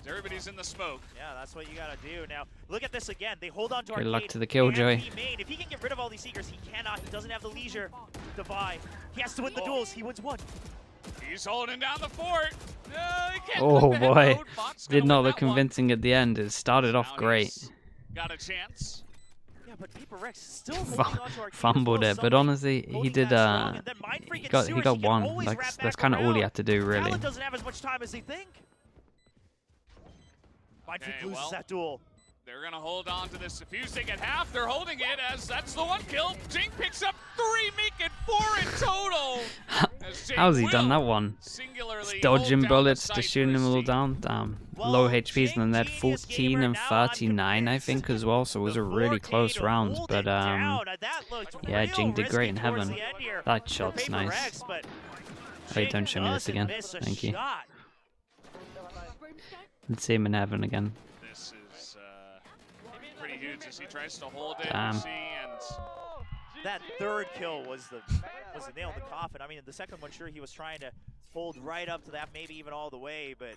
Everybody's in the smoke. Yeah, that's what you gotta do. Now, look at this again. They hold on to Good Arcade. luck to the Killjoy. and B main. If he can get rid of all these Seekers, he cannot. He doesn't have the leisure to buy. He has to win the duels. He wins one. He's holding down the fort. No, he can't Oh click the head boy, mode. Fox did gonna not win look that one. convincing at the end. It started off Now great. he's got a chance. Yeah, but PRX still holding on to Arcade. Fumbled it, but honestly, he holding did. that strong, and then Mind Freak He and got Sewers, got he can one. always wrap That's back kind of all he around. had to do, really. Talon doesn't have as much time as they think. Mind Freak loses well, that duel. They're going to hold on to this defuse. They get half. They're holding it as that's the one kill. Jing picks up 3, making 4 in total. How's he done that one? Singularly Just dodging hold down bullets, the just site shooting for them all C. down. Damn. Well, Low HPs, and then they had Jing, genius 14 gamer, and now I'm 39, I convinced. think, as well. So it was The a really 4K close to round. hold But it down. That looked yeah, real Jing did great risky in towards heaven. the end here That for shot's nice. PRX, but Wait, Jing don't show me this doesn't again. miss a Thank you. shot. Let's see him in heaven again. This is pretty huge as he tries to hold it. Damn. See, and That third kill was the nail in the coffin. I mean, the second one, sure, he was trying to hold right up to that, maybe even all the way, but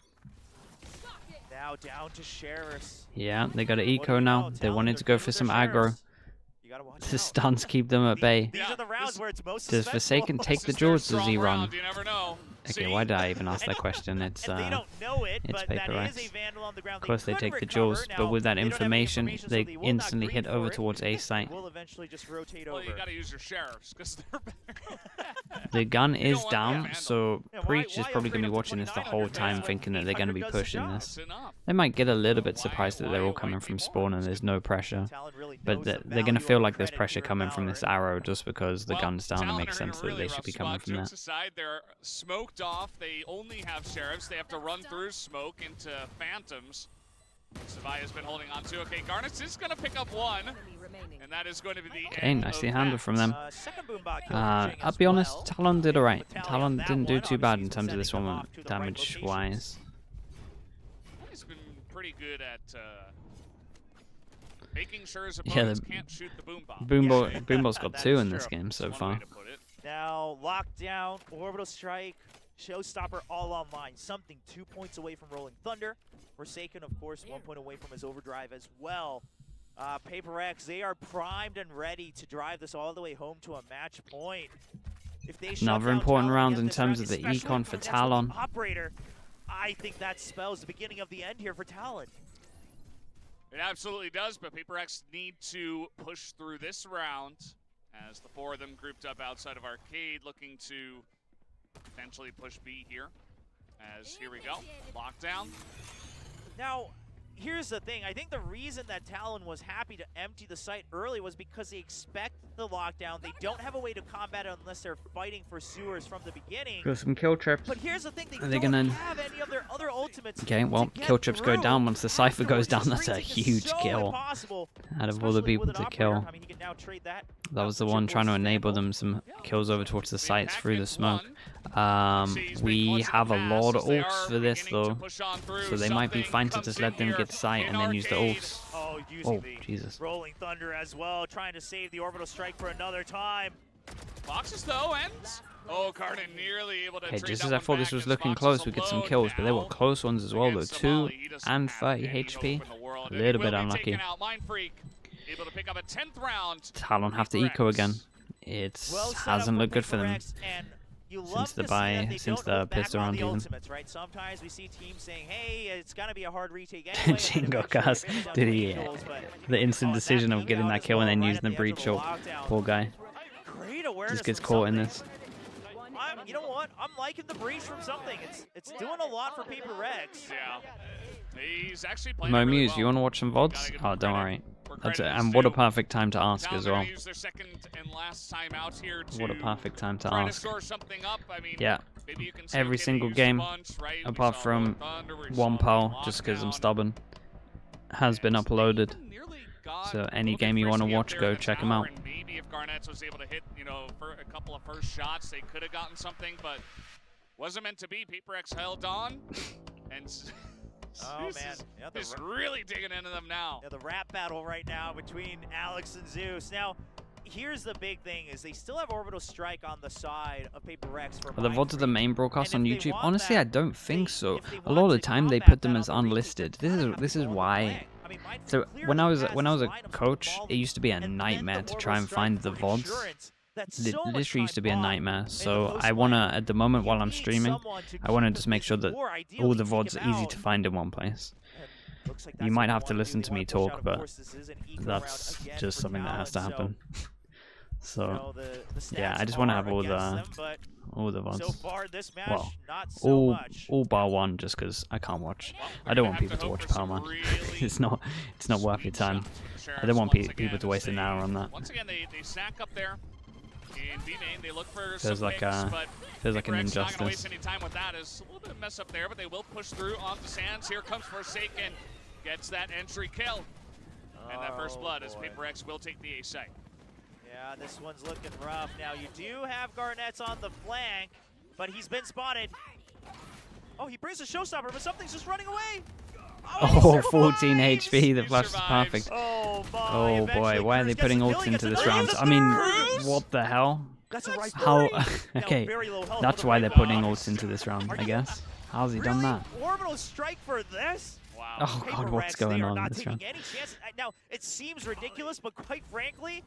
now down to Sheriffs. Yeah, they got an What do eco we now. know? They Talon, wanted they're to go good for with some their aggro. Sheriffs. You gotta watch The out. stuns keep them at bay. These are the rounds where it's most Does suspenseful. Forsaken take this the is their draws? Does he strong run? round, you never know. Okay, See? why did I even ask that question? It's And they don't know it, it's but that Paper is X. a Vandal on the ground. Of course they could take the recover. jaws, but Now, with that they don't have any information, so they will not instantly green hit for over it. towards A site. We'll eventually just rotate Well, over. you got to use your sheriffs because they're better. The gun You is don't want the down, Vandal. so Yeah, Preach is why probably going to upgrade be up to watching this the 29 whole on your time, base thinking that when they're going to be 800 does the pushing job? this. That's enough. They might get a little bit Why- surprised that they're all why coming be from more? spawn and there's no pressure. Talon really But knows the they're going to value feel of like there's credit pressure here in coming from this Valorant. arrow just because the Well, gun's down. It Talon makes are in a sense that really they rough should be spot. coming from Jokes that. aside, they're smoked off. They only have sheriffs. They have to run through smoke into phantoms. Savaya's been holding on to. Okay, Garnets is going to pick up one, and that is going to be the Okay, end nicely of handled that. from them. Second boom bot kill from Jing I'll as be honest, well. Talon did alright. But Tally on Talon that didn't do one, too bad obviously in he's terms of this sending them one, off to the right damage-wise. He's been pretty good at making sure his Yeah, opponents the can't shoot the boom bomb. Boombot's got That 2 is in this true. game so That's one way far. to put it. Now, lockdown, orbital strike, showstopper all online. Something 2 points away from Rolling Thunder. Forsaken, of course, 1 point away from his overdrive as well. Paper X, they are primed and ready to drive this all the way home to a match point. If they shut Another down important Talon round again in this terms round, of the especially econ for against the Talon. Operator, I think that spells the beginning of the end here for Talon. It absolutely does, but Paper X need to push through this round as the 4 of them grouped up outside of Arcade looking to potentially push B here. As here we go, lockdown. Now, here's the thing. I think the reason that Talon was happy to empty the site early was because they expect the lockdown. They don't have a way to combat it unless they're fighting for sewers from the beginning. Got some kill trips. But here's the thing, Are they they don't gonna... have any of their other ultimates. Okay, well, to get kill trips go through. down once the Cypher goes down. Afterwards, That's a this streak is huge so kill impossible, out of all the especially people with an to operator. kill. I mean, he can now trade that. That was the one trying to enable them some kills over towards the sites through the smoke. We have a lot of ults for this though, so they might be fine to just let them get site and then use the ults. Oh, using Oh, the Jesus. Rolling Thunder as well, trying to save the orbital strike for another time. Foxes though, and oh, Cardin nearly able to Okay, trade just that as I one thought back this was as looking Fox close, is we get some alone kills, but they were now close ones as well though. against 2 Somali. He doesn't and have 30 any HP. hope in the world, A and he little bit will be unlucky. taken out. Mind Freak able to pick up a 10th round. Talon have to eco again. It Well set up hasn't looked good for them. PRX, and you love Since the to see buy- that they since don't the hold back pistol on round the even. ultimates, right? Sometimes we see teams saying, "Hey, it's gonna be a hard retake anyway." Jingo Gas did he the instant decision of getting that kill and then using the breach ult. Poor guy. Great awareness Just gets from caught in something. this. You know what? I'm liking the breach from something. It's doing a lot for PRX. Yeah, he's actually playing Mo really Muse, well. you want to watch some Gotta VODs? give Oh, him don't credit worry. where That's credit is and what a due. perfect time to ask Now as they're well. gonna use their second and last time out here to What a perfect time to try to ask. score something up. I mean, Yeah. maybe you can say, Every okay, they single used a game, bunch, right? We apart saw from Rolling Thunder, we one saw poll, just because I'm Lockdown. stubborn, has been And uploaded. they nearly got So a any little bit game you want to frisky up watch, there go in the check 'em tower, out. and maybe if Garnets was able to hit, you know, for a couple of first shots, they could have gotten something, but wasn't meant to be. PRX held on, and Oh Zeus man, is yeah, just really digging into them now. the rap battle right now between Alex and Zeus. Now, here's the big thing: is they still have orbital strike on the side of PRX for Are the VODs of the main broadcast on And if they YouTube? want Honestly, that, I don't think so. if they A want lot of the to time they combat put them that as on the retake, unlisted. they're gonna have This to is go on the why. flank. I mean, Mindfreak So clearly when I was a has his coach, lineups it used to be a and then nightmare the to orbital try and strike find the for VODs. insurance. That's It so much literally used to be a time nightmare. bombed in So the I post wanna, lane. at the moment while You I'm need streaming, someone to I wanna keep just the make sure busy, that or ideally all the kick VODs him are easy out. to find in one place. And looks like You that's might what they have to wanna do. listen They to me wanna push talk, out. Of but course, this is an eco that's round again just for something that has to Talon, happen. you So know, the yeah, stats I just want to are have all against the them, but all the so VODs. far this match, Well, not so much. all bar one, just because I can't watch. Well, I don't we're want gonna people have to hope watch for some Palmer. really it's not worth your sweet time. shots from the I don't want Sheriffs once people again to as waste an they- hour on that. Once again, they snack up there in B main. They look for Feels some like picks, a- but feels like an PRX not gonna waste injustice. any time with that. It's a little bit of mess up there, but they will push through onto Sands. Here comes Forsaken, gets that entry kill, and that first Oh, blood as boy. PRX will take the A site. Yeah, this one's looking rough. Now you do have Garnets on the flank, but he's been spotted. Oh, he brings a showstopper, but something's just running away. Oh, he 14 survives! HP. The He flash is survives. perfect. Oh my! Oh eventually boy, why are they Cruz gets putting the ults kill, he into gets this another round? kill. I mean, Cruz! what the hell? That's a right How? Now, Okay, very low health that's for the why they're Raze. putting ults into this round, Are I you- guess. How's he done Really? that? Orbital strike for this? Wow. Oh god, what's PRX, going they are on in not this taking round? any chances. Now, it seems ridiculous, but quite frankly,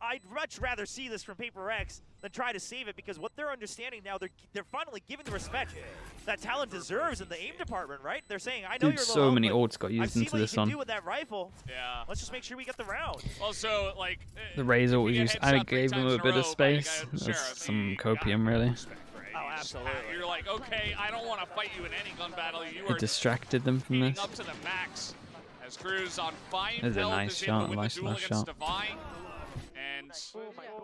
I'd much rather see this from PRX than try to save it, because what they're understanding now, they're finally giving the respect that Talon deserves in the aim department, right? They're saying, I know Dude, you're low so health, many but ults got I've used seen into what you this can do one. with that rifle. Yeah. Let's just make sure we get the round. Also, like The Raze ult was you get used. headshot I 3 gave him times a in a bit row of by the space. guy with the That's Sheriff, some you gotta copium, really. respect, right? Oh, You just- absolutely. You're like, okay, I don't want to fight you in any gun battle. You It are distracted them from beating this. up to the max. As Cruz on 5 That's a health nice is able shot, to win nice the duel last against shot. Divine. And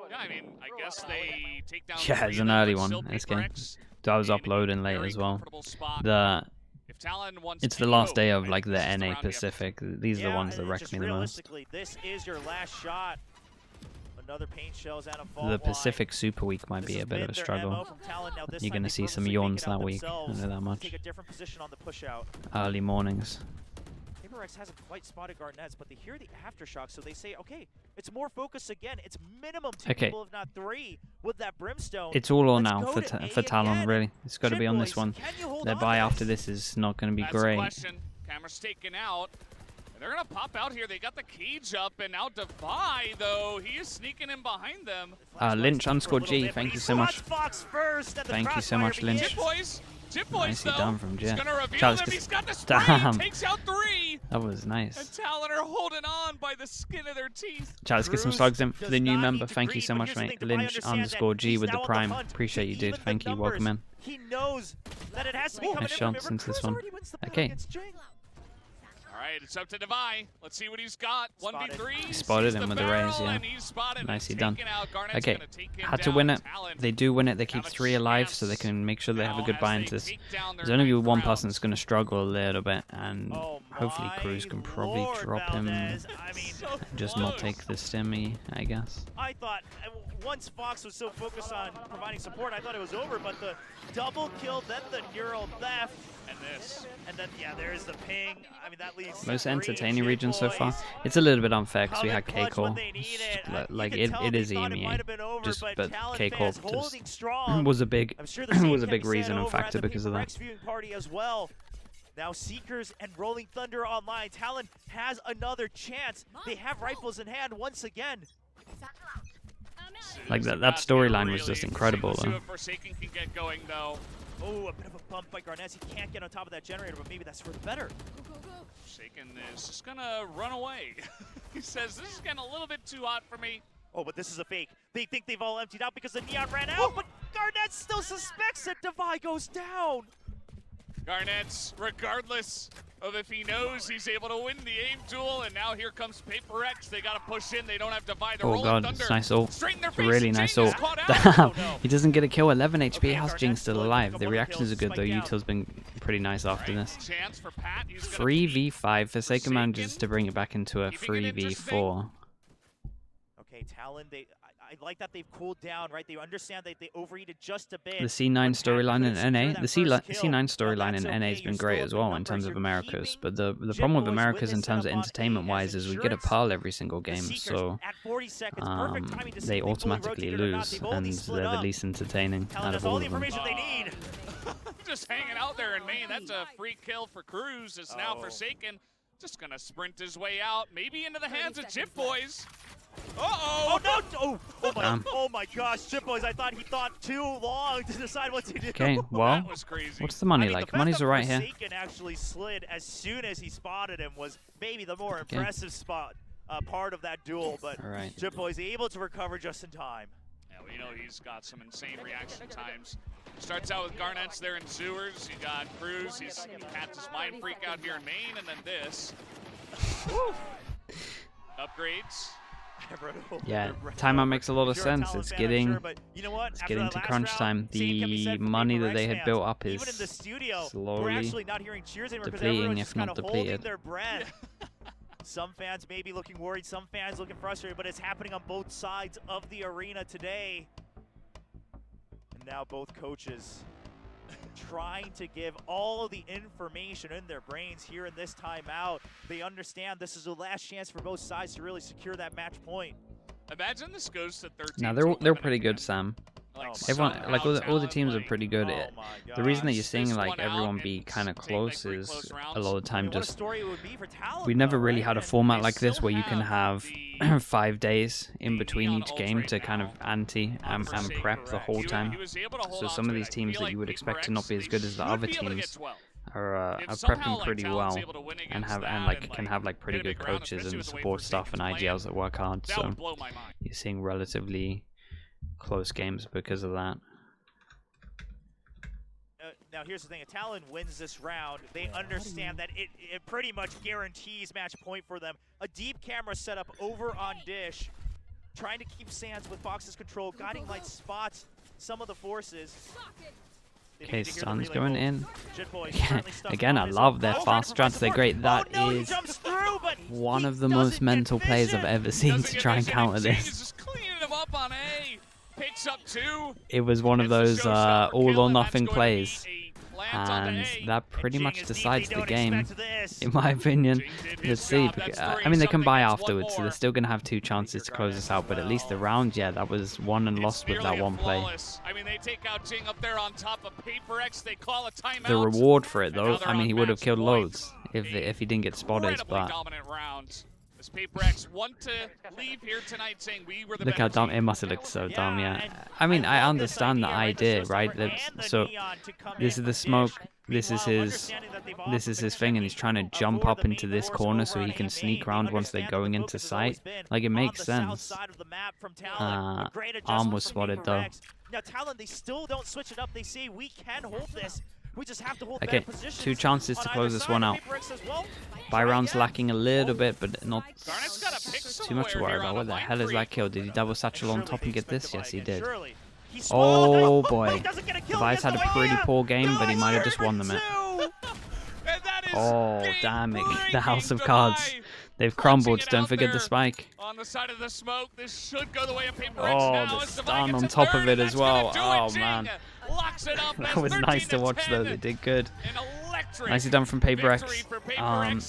yeah, I mean, I guess they take down Yeah, 3 it's of an them, early but one, still this game. PRX So I was in a uploading late very as well. comfortable spot. If Talon wants It's the any last hope, day of and like this the is NA round you have to Pacific. These are the ones that and wreck just me the most. realistically, this is your last shot. Another paint shells out of fault The Pacific Super Week might This be has a bit been of a their struggle. MO from Talon. Now this You're time gonna they see some purposely yawns make it out that week. I themselves know that to much. Take a different position on the push out. Early mornings. PRX hasn't quite spotted Garnets, but they hear the aftershock, so they say, okay, it's more focus again. It's minimum 2 Okay. people, if not 3, with that Brimstone. It's all on Let's now go for to A for Talon, again. really. It's got to Shit, be on this boys, one. can you hold Their on buy to after this? this is not going to be That's the great. question. Camera's taken out. And they're going to pop out here. They got the cage up, and now Defy, though, he is sneaking in behind them. Lynch For a _ little G, bit, thank but you he so much. spots Fox first, and the Thank you so crossfire much, Lynch. Hit, begins. boys. Jit Boys, Nicely though, done from he's Jit. going to reveal Charles them. gets- He's got the spray. Damn. Takes out 3. That was And nice. Talon are holding on by the skin of their teeth. Charles, get some Cruz slugs in for does the new not member. need to Thank you greed, so but much, here's the mate. thing, Devi Lynch understands that _G he's with the now on prime. hunt. Appreciate To you, dude. even the Thank you. Welcome numbers, in. He knows that it has to be coming Nice in from shots him. into this Cruz one. already wins the battle Okay. against Jing. All right, it's up to Devi. Let's see what he's got. Spotted. 1v3. Spotted sees him with the barrel, Raze, yeah. and he's spotted and Nicely taken done. out. Garnet's Okay, gonna take him had to down. win it. Talon They do win it. They keep have a 3 alive, so they chance can make sure they have a now good as buy they into this. take down their There's only ninth one round. person that's going to struggle a little bit, and Oh hopefully my Cruz can probably Lord, drop him. Valdez. I mean, So Just not close. take the stimmy, I guess. I thought once Fox was so focused on providing support, I thought it was over, but the double kill, then the neural theft, And this. and then, yeah, there's the ping. I mean, that leaves Most 3 entertaining Jit region so far. Boys. It's a little bit unfair because Come we in had clutch when K-Core. they need it. Like You can tell it they is thought it might EMEA. have been over, Just but Talon K-Core fans holding just strong. was a big I'm sure the same was a can big be said reason and over at factor the because of that. PRX viewing party as well. Now Seekers and Rolling Thunder online. Talon has another chance. They have rifles in hand once again. Like that About to storyline was really just incredible, interesting. though. Let's see what Forsaken can get going, though. Oh, a bit of a bump by Garnett. He can't get on top of that generator, but maybe that's for the better. Forsaken is just gonna run away. He says, this is getting a little bit too hot for me. Oh, but this is a fake. They think they've all emptied out because the Neon ran out, but Garnett still suspects that Devi goes down. Garnett's, regardless of if he knows he's able to win the aim duel, and now here comes PRX. They gotta push in. They don't have Divide. Oh god, it's nice ult. Straight in their It's a face. really Jing nice is ult. caught out. Damn, Oh, no. he doesn't get a kill. 11 HP. Okay, How's Garnett's Jing still still alive? looking The for reactions are good though. spike out. Util's been pretty nice after Right, this. chance for Pat. He's gonna beat 3v5. Forsaken manages Forsaken. to bring it back into a Keeping it 3v4. Okay, Talon, I like that they've cooled down, right? They understand that they overheated just a bit. The C9 But Pat storyline couldn't in NA, secure the that C9 first kill. storyline Well, in that's NA has okay, been you're great still as up well in in terms numbers. of You're Americas. keeping But the Jit problem with Boys Americas with in it set terms of up on A entertainment-wise as is we get a insurance. pile every single The game, Seekers so at 40 seconds, perfect timing to see they if fully automatically rotate it or not. lose, They've only and split they're the up. least entertaining Talon out has of all all the of them. information they need. just hanging out there in Maine. That's a free kill for Cruz. Is now Oh. Forsaken. Just gonna sprint his way out, maybe into the hands of 30 Jit seconds Boys. Oh no! Damn. Oh my gosh, Jit Boys! I thought he thought too long to decide what to do. Okay, well, That was crazy. what's the money I mean, like? the fact Money's that alright here. Forsaken actually slid as soon as he spotted him was maybe the more impressive part of that duel, but All right. Jit Boys able to recover just in time. Yeah, we know he's got some insane reaction times. Starts out with Garnett's there in sewers. You got Cruz. He's had his mind freak out here in Maine, and then this. Upgrades. Yeah, timeout makes a lot of If you're a sense. Talon It's fan, I'm getting sure, but you know what? it's After getting that to last crunch round, time. same can be The said for money that PRX they had fans. built up Even in the is studio, we're slowly actually not hearing cheers anymore because depleting, everyone's if just not kind of holding depleted. their breath. Some fans may be looking worried, some fans looking frustrated, but it's happening on both sides of the arena today. And now both coaches trying to give all of the information in their brains here in this timeout. They understand this is the last chance for both sides to really secure that match point. Imagine this goes to 13. Now to they're 11 pretty good, again. Sam. Like, Everyone, somehow like all the Talon, teams are like, pretty good. Oh my The reason that gosh. you're seeing This like one out everyone and be kind of take, like, close 3 is close a rounds. lot of the I mean, time what a just story it would be for Talon, we never though, really right? had a And format they like this still where you can have have the 5 days in the between neon each ult game right to kind now of ante and Forsaken, prep the correct. whole He time. was able to hold So on some to of it. these I teams feel that like you would expect to not be PRX, as good they as the should other be able to teams get 12. are If prepping somehow, pretty Talon's well able to win and against have that can have like pretty get a good big round, coaches especially and with the way support staff and Forsaken's playing, IGLs that work hard. that So would blow my mind. you're seeing relatively close games because of that. Now here's the thing, if Talon wins this round, they understand that it pretty much guarantees match point for them. A deep camera setup over on Dish, trying to keep Sands with Fox's control, guiding light spots some of the forces. They Okay, need to hear the Sun's relay going bolt. in. Jit Boys currently stuck Again, on I his love own. their Oh, fast trying strats. to They're provide great. support. That Oh, no, he is jumps through, but one he of the most doesn't get mental plays I've vision. ever seen Doesn't to get try and vision, counter Jing this. is just cleaning him up on A. Picks up 2. It was one of Gets the those showstopper all kill, or and that's nothing going to be plays, a plant onto and A. that pretty Jing much is deep, they decides the don't game, expect this. in my opinion. Jing did his Let's see. job. That's I 3. mean, they can Something buy gets one afterwards, so more. they're still going to have 2 chances to close this out. But at least the round, yeah, that was won and It's lost with that nearly a one play. flawless. I mean, they take out Jing up there on top of PRX. They call a timeout. The reward for it, And now though, they're I mean, on he would have match killed point. loads if he didn't get spotted. Incredibly But dominant round. As PRX want to leave here tonight saying we were the Look how better dumb. team. It must have looked so dumb, yeah. and I mean, I love this understand the idea, idea, right? and So Neon to come this in is the dish. smoke. This is Meanwhile, his. understanding that they've This also is been his thing, and he's checking trying to jump for up the into main this force corner over so he on can A sneak main. around once they're Understand going the into focus has always sight. been Like, it on makes the south sense. side of the map from Talon. A great Arm adjustment was from spotted though. PRX. Now Talon, they still don't switch it up. They say we can hold this. We just have to hold Okay, better positions 2 chances on to either close this side. one And out. PRX says, well, Buy try rounds again. lacking a little bit, but not Garnet's got a pick too much to somewhere worry here about. on What a the line hell is creep. that kill? Did he double satchel on Surely top they and get expect this? to buy Yes, he again. did. Surely. He's Oh but boy. he doesn't get a kill. Device had a pretty poor game, but he might have just won the match. And that is Oh, game damn it. The breaking House of Devi. Cards. They've Clutching crumbled. it Don't out forget the there spike. on the side of the smoke. This should go the way of PRX Oh, now the as Devi stun gets on a top third, of it and as that's gonna well. do Oh, it. Jing man. locks it up That as was nice to 13 watch, though. 10. They did good. An electric Nicely done from victory PRX. for PRX.